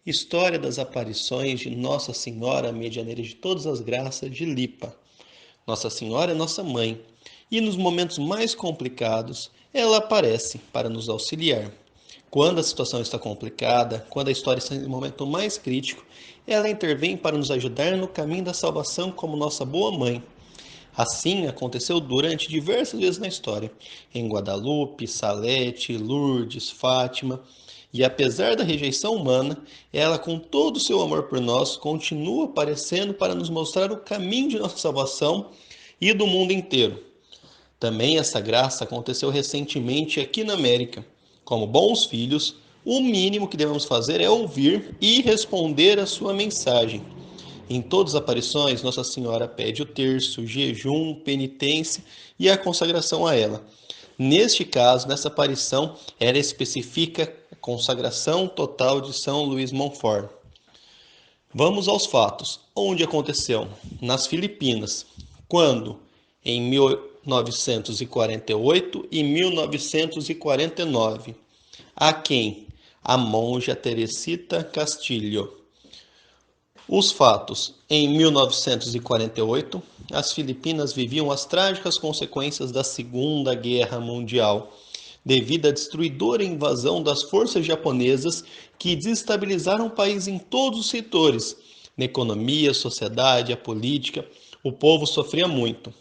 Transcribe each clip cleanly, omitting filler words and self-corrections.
História das aparições de Nossa Senhora Medianeira de Todas as Graças de Lipa. Nossa Senhora é nossa mãe, e nos momentos mais complicados, ela aparece para nos auxiliar. Quando a situação está complicada, quando a história está em um momento mais crítico, ela intervém para nos ajudar no caminho da salvação como nossa boa mãe. Assim aconteceu durante diversas vezes na história, em Guadalupe, Salete, Lourdes, Fátima, e apesar da rejeição humana, ela, com todo o seu amor por nós, continua aparecendo para nos mostrar o caminho de nossa salvação e do mundo inteiro. Também essa graça aconteceu recentemente aqui na América. Como bons filhos, o mínimo que devemos fazer é ouvir e responder a sua mensagem. Em todas as aparições, Nossa Senhora pede o terço, jejum, penitência e a consagração a ela. Neste caso, nessa aparição, ela especifica a consagração total de São Luís Montfort. Vamos aos fatos. Onde aconteceu? Nas Filipinas. Quando? Em 1948 e 1949. A quem? A monja Teresita Castilho. Os fatos. Em 1948, as Filipinas viviam as trágicas consequências da Segunda Guerra Mundial, devido à destruidora invasão das forças japonesas que desestabilizaram o país em todos os setores. Na economia, a sociedade, a política, o povo sofria muito.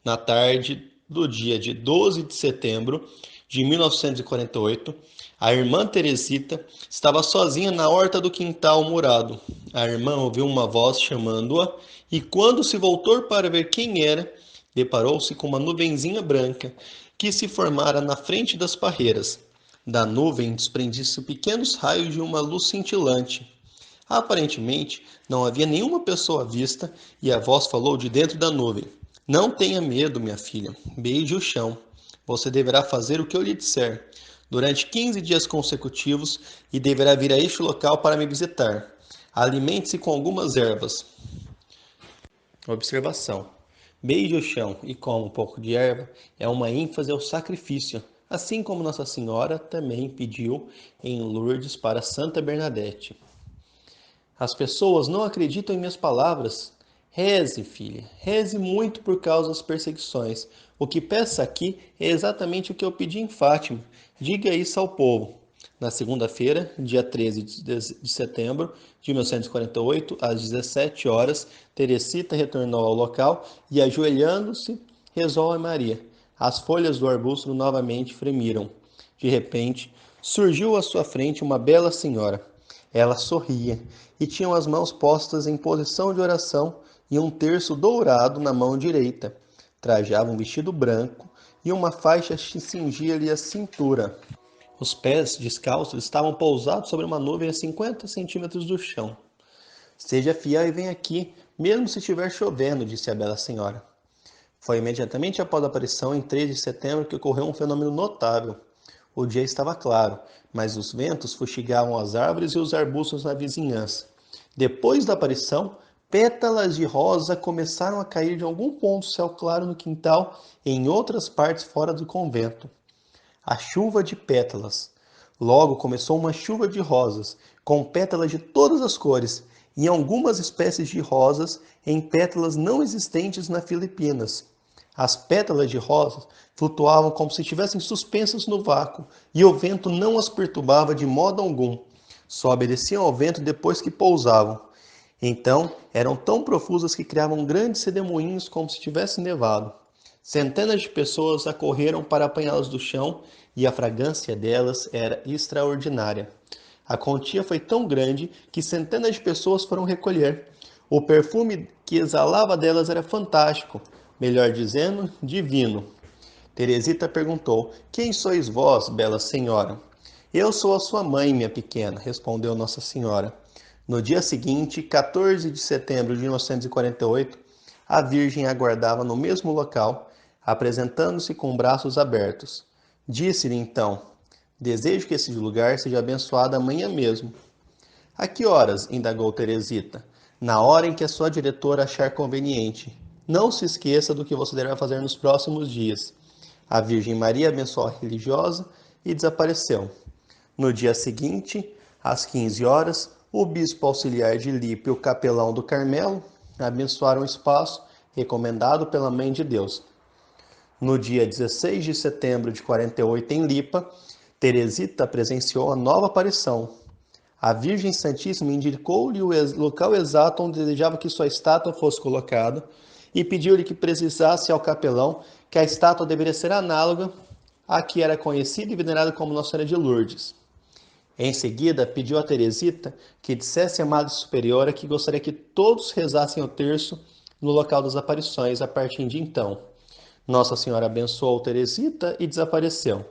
Na tarde do dia de 12 de setembro de 1948, a irmã Teresita estava sozinha na horta do quintal murado. A irmã ouviu uma voz chamando-a e, quando se voltou para ver quem era, deparou-se com uma nuvenzinha branca que se formara na frente das parreiras. Da nuvem desprendia-se pequenos raios de uma luz cintilante. Aparentemente, não havia nenhuma pessoa à vista e a voz falou de dentro da nuvem. Não tenha medo, minha filha. Beije o chão. Você deverá fazer o que eu lhe disser durante 15 dias consecutivos e deverá vir a este local para me visitar. Alimente-se com algumas ervas. Observação. Beije o chão e coma um pouco de erva é uma ênfase ao sacrifício, assim como Nossa Senhora também pediu em Lourdes para Santa Bernadette. As pessoas não acreditam em minhas palavras. Reze, filha, reze muito por causa das perseguições. O que peço aqui é exatamente o que eu pedi em Fátima. Diga isso ao povo. Na segunda-feira, dia 13 de setembro de 1948, às 17 horas, Teresita retornou ao local e, ajoelhando-se, rezou a Maria. As folhas do arbusto novamente fremiram. De repente, surgiu à sua frente uma bela senhora. Ela sorria e tinha as mãos postas em posição de oração e um terço dourado na mão direita. Trajava um vestido branco e uma faixa cingia-lhe a cintura. Os pés descalços estavam pousados sobre uma nuvem a 50 centímetros do chão. Seja fiel e venha aqui, mesmo se estiver chovendo, disse a bela senhora. Foi imediatamente após a aparição, em 3 de setembro, que ocorreu um fenômeno notável. O dia estava claro, mas os ventos fustigavam as árvores e os arbustos na vizinhança. Depois da aparição, pétalas de rosa começaram a cair de algum ponto do céu claro no quintal e em outras partes fora do convento. A chuva de pétalas. Logo começou uma chuva de rosas, com pétalas de todas as cores, e algumas espécies de rosas em pétalas não existentes nas Filipinas. As pétalas de rosas flutuavam como se estivessem suspensas no vácuo, e o vento não as perturbava de modo algum. Só obedeciam ao vento depois que pousavam. Então, eram tão profusas que criavam grandes redemoinhos como se tivesse nevado. Centenas de pessoas acorreram para apanhá-las do chão e a fragrância delas era extraordinária. A quantia foi tão grande que centenas de pessoas foram recolher. O perfume que exalava delas era fantástico, melhor dizendo, divino. Teresita perguntou: Quem sois vós, bela senhora? Eu sou a sua mãe, minha pequena, respondeu Nossa Senhora. No dia seguinte, 14 de setembro de 1948, a Virgem aguardava no mesmo local, apresentando-se com braços abertos. Disse-lhe então: Desejo que esse lugar seja abençoado amanhã mesmo. A que horas? Indagou Teresita. Na hora em que a sua diretora achar conveniente. Não se esqueça do que você deverá fazer nos próximos dias. A Virgem Maria abençoou a religiosa e desapareceu. No dia seguinte, às 15 horas, O bispo auxiliar de Lipa e o capelão do Carmelo abençoaram o espaço recomendado pela Mãe de Deus. No dia 16 de setembro de 48, em Lipa, Teresita presenciou a nova aparição. A Virgem Santíssima indicou-lhe o local exato onde desejava que sua estátua fosse colocada e pediu-lhe que precisasse ao capelão que a estátua deveria ser análoga à que era conhecida e venerada como Nossa Senhora de Lourdes. Em seguida, pediu a Teresita que dissesse à Madre Superiora que gostaria que todos rezassem o terço no local das aparições a partir de então. Nossa Senhora abençoou Teresita e desapareceu.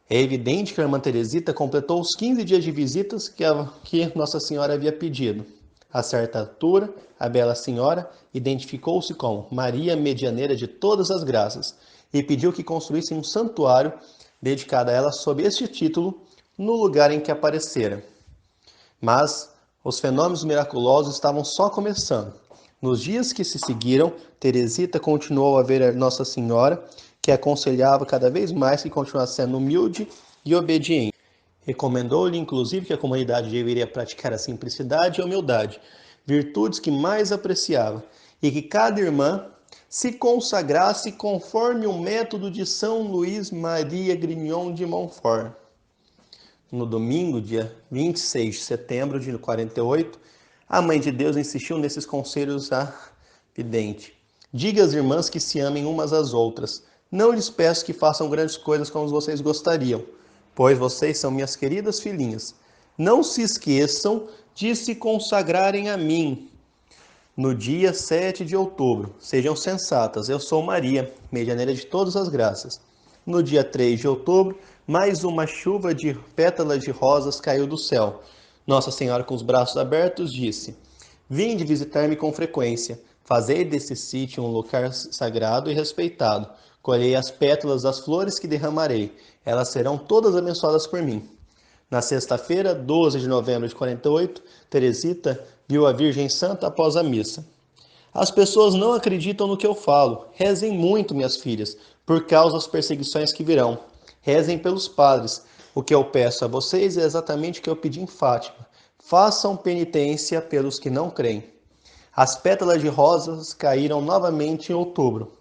É evidente que a irmã Teresita completou os 15 dias de visitas que Nossa Senhora havia pedido. A certa altura, a Bela Senhora identificou-se como Maria Medianeira de todas as graças e pediu que construíssem um santuário dedicado a ela sob este título no lugar em que aparecera. Mas os fenômenos miraculosos estavam só começando. Nos dias que se seguiram, Teresita continuou a ver a Nossa Senhora, que aconselhava cada vez mais que continuasse sendo humilde e obediente. Recomendou-lhe, inclusive, que a comunidade deveria praticar a simplicidade e a humildade, virtudes que mais apreciava, e que cada irmã se consagrasse conforme o método de São Luís Maria Grignon de Montfort. No domingo, dia 26 de setembro de 48, a Mãe de Deus insistiu nesses conselhos à vidente. Diga às irmãs que se amem umas às outras. Não lhes peço que façam grandes coisas como vocês gostariam, pois vocês são minhas queridas filhinhas. Não se esqueçam de se consagrarem a mim. No dia 7 de outubro, sejam sensatas, eu sou Maria, medianeira de todas as graças. No dia 3 de outubro, mais uma chuva de pétalas de rosas caiu do céu. Nossa Senhora, com os braços abertos, disse: Vinde visitar-me com frequência. Fazei desse sítio um lugar sagrado e respeitado. Colhei as pétalas das flores que derramarei. Elas serão todas abençoadas por mim. Na sexta-feira, 12 de novembro de 48, Teresita viu a Virgem Santa após a missa. As pessoas não acreditam no que eu falo. Rezem muito, minhas filhas, por causa das perseguições que virão. Rezem pelos padres. O que eu peço a vocês é exatamente o que eu pedi em Fátima. Façam penitência pelos que não creem. As pétalas de rosas caíram novamente em outubro.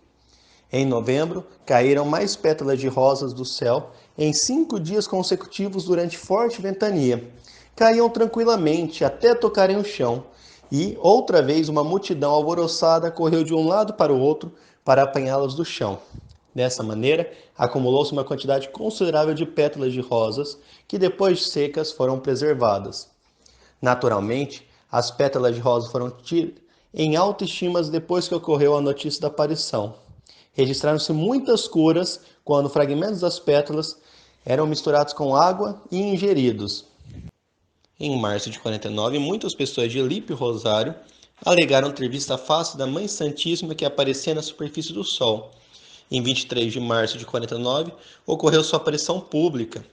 Em novembro, caíram mais pétalas de rosas do céu em 5 dias consecutivos durante forte ventania. Caíam tranquilamente até tocarem o chão, e outra vez uma multidão alvoroçada correu de um lado para o outro para apanhá-las do chão. Dessa maneira, acumulou-se uma quantidade considerável de pétalas de rosas que, depois de secas, foram preservadas. Naturalmente, as pétalas de rosa foram tidas em autoestima depois que ocorreu a notícia da aparição. Registraram-se muitas curas quando fragmentos das pétalas eram misturados com água e ingeridos. Em março de 49, muitas pessoas de Lipe e Rosário alegaram ter visto a face da Mãe Santíssima que aparecia na superfície do Sol. Em 23 de março de 49, ocorreu sua aparição pública.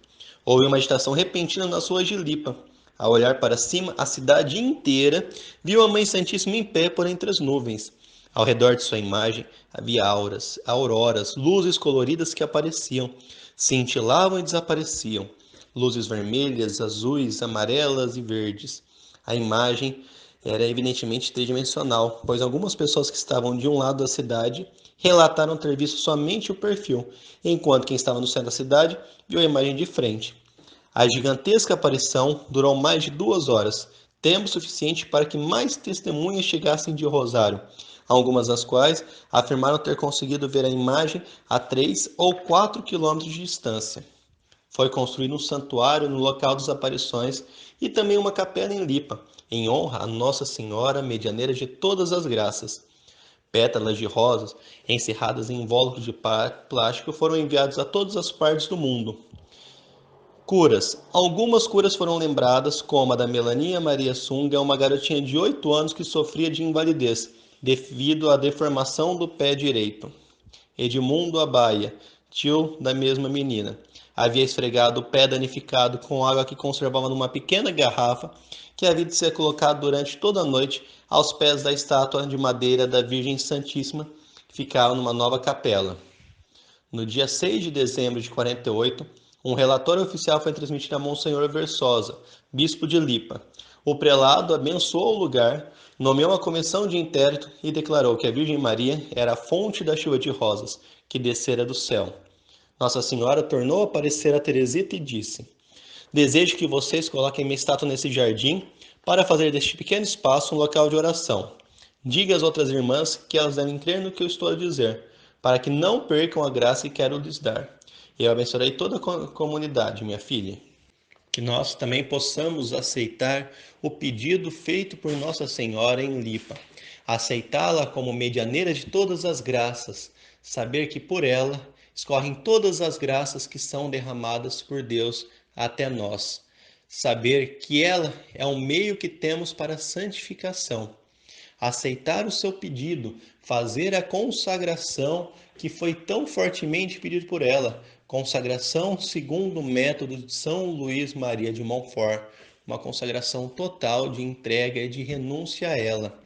Houve uma agitação repentina nas ruas de Lipa. Ao olhar para cima, a cidade inteira viu a Mãe Santíssima em pé por entre as nuvens. Ao redor de sua imagem havia auroras, luzes coloridas que apareciam, cintilavam e desapareciam. Luzes vermelhas, azuis, amarelas e verdes. A imagem era evidentemente tridimensional, pois algumas pessoas que estavam de um lado da cidade relataram ter visto somente o perfil, enquanto quem estava no centro da cidade viu a imagem de frente. A gigantesca aparição durou mais de 2 horas, tempo suficiente para que mais testemunhas chegassem de Rosário, algumas das quais afirmaram ter conseguido ver a imagem a 3 ou 4 quilômetros de distância. Foi construído um santuário no local das aparições e também uma capela em Lipa, em honra a Nossa Senhora Medianeira de todas as graças. Pétalas de rosas, encerradas em invólucros de plástico, foram enviados a todas as partes do mundo. Curas. Algumas curas foram lembradas, como a da Melania Maria Sunga, uma garotinha de 8 anos que sofria de invalidez, devido à deformação do pé direito. Edmundo Abaia, tio da mesma menina, havia esfregado o pé danificado com água que conservava numa pequena garrafa que havia de ser colocada durante toda a noite aos pés da estátua de madeira da Virgem Santíssima, que ficava numa nova capela. No dia 6 de dezembro de 48, um relatório oficial foi transmitido a Monsenhor Versosa, bispo de Lipa. O prelado abençoou o lugar, nomeou uma comissão de inquérito e declarou que a Virgem Maria era a fonte da chuva de rosas que descera do céu. Nossa Senhora tornou a aparecer a Teresita e disse: Desejo que vocês coloquem minha estátua nesse jardim para fazer deste pequeno espaço um local de oração. Diga às outras irmãs que elas devem crer no que eu estou a dizer, para que não percam a graça que quero lhes dar. Eu abençoarei toda a comunidade, minha filha. Que nós também possamos aceitar o pedido feito por Nossa Senhora em Lipa, aceitá-la como medianeira de todas as graças, saber que por ela escorrem todas as graças que são derramadas por Deus até nós, saber que ela é o meio que temos para a santificação, aceitar o seu pedido, fazer a consagração que foi tão fortemente pedido por ela, consagração segundo o método de São Luís Maria de Montfort, uma consagração total de entrega e de renúncia a ela.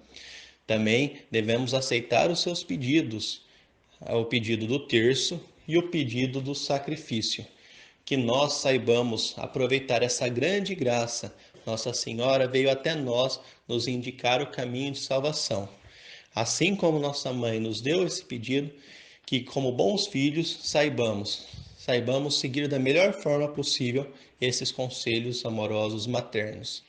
Também devemos aceitar os seus pedidos, o pedido do terço e o pedido do sacrifício. Que nós saibamos aproveitar essa grande graça. Nossa Senhora veio até nós nos indicar o caminho de salvação. Assim como nossa mãe nos deu esse pedido, que como bons filhos saibamos seguir da melhor forma possível esses conselhos amorosos maternos.